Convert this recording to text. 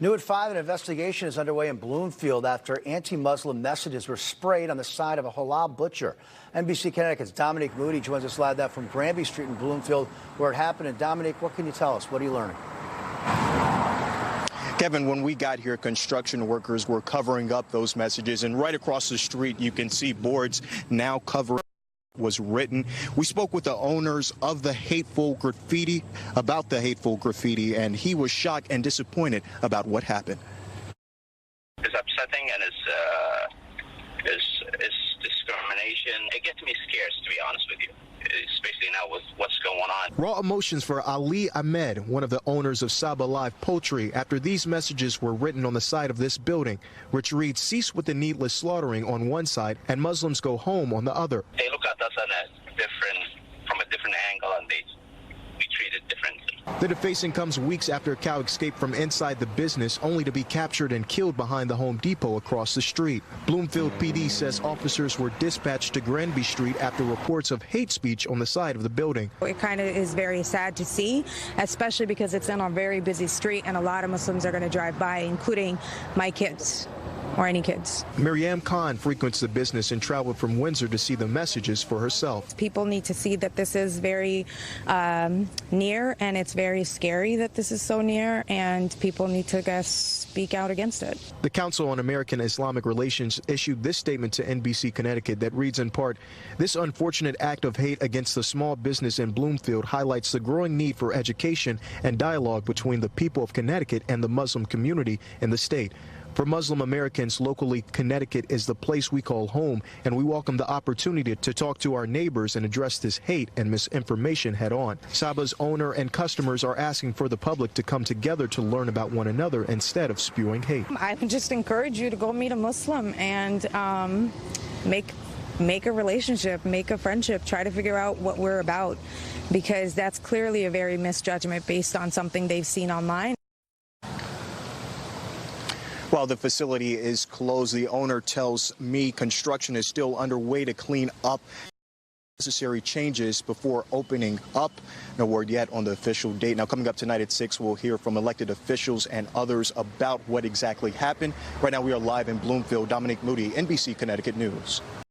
New at 5, an investigation is underway in Bloomfield after anti-Muslim messages were sprayed on the side of a halal butcher. NBC Connecticut's Dominic Moody joins us live from Granby Street in Bloomfield, where it happened. And Dominic, what can you tell us? What are you learning? Kevin, when we got here, construction workers were covering up those messages, and right across the street, you can see boards now covering was written. We spoke with the owners of the hateful graffiti about the hateful graffiti, and he was shocked and disappointed about what happened. It's upsetting, and it's discrimination. It gets me scared, to be honest with you, especially now with what's going on. Raw emotions for Ali Ahmed, one of the owners of Saba Live Poultry, after these messages were written on the side of this building, which reads, "Cease with the needless slaughtering" on one side and Muslims go home on the other. They look at us from a different angle, and we treat it differently. The defacing comes weeks after a cow escaped from inside the business, only to be captured and killed behind the Home Depot across the street. Bloomfield PD says officers were dispatched to Granby Street after reports of hate speech on the side of the building. It kind of is very sad to see, especially because it's in a very busy street and a lot of Muslims are going to drive by, including my kids. Or any kids. Miriam Khan frequents the business and traveled from Windsor to see the messages for herself. People need to see that this is very near, and it's very scary that this is so near, and people need to speak out against it. The Council on American Islamic Relations issued this statement to NBC Connecticut that reads in part, "This unfortunate act of hate against the small business in Bloomfield highlights the growing need for education and dialogue between the people of Connecticut and the Muslim community in the state. For Muslim Americans locally, Connecticut is the place we call home, and we welcome the opportunity to talk to our neighbors and address this hate and misinformation head on." Saba's owner and customers are asking for the public to come together to learn about one another instead of spewing hate. I would just encourage you to go meet a Muslim and make a relationship, make a friendship, try to figure out what we're about, because that's clearly a very misjudgment based on something they've seen online. While the facility is closed, the owner tells me construction is still underway to clean up necessary changes before opening up. No word yet on the official date. Now, coming up tonight at 6, we'll hear from elected officials and others about what exactly happened. Right now, we are live in Bloomfield. Dominic Moody, NBC Connecticut News.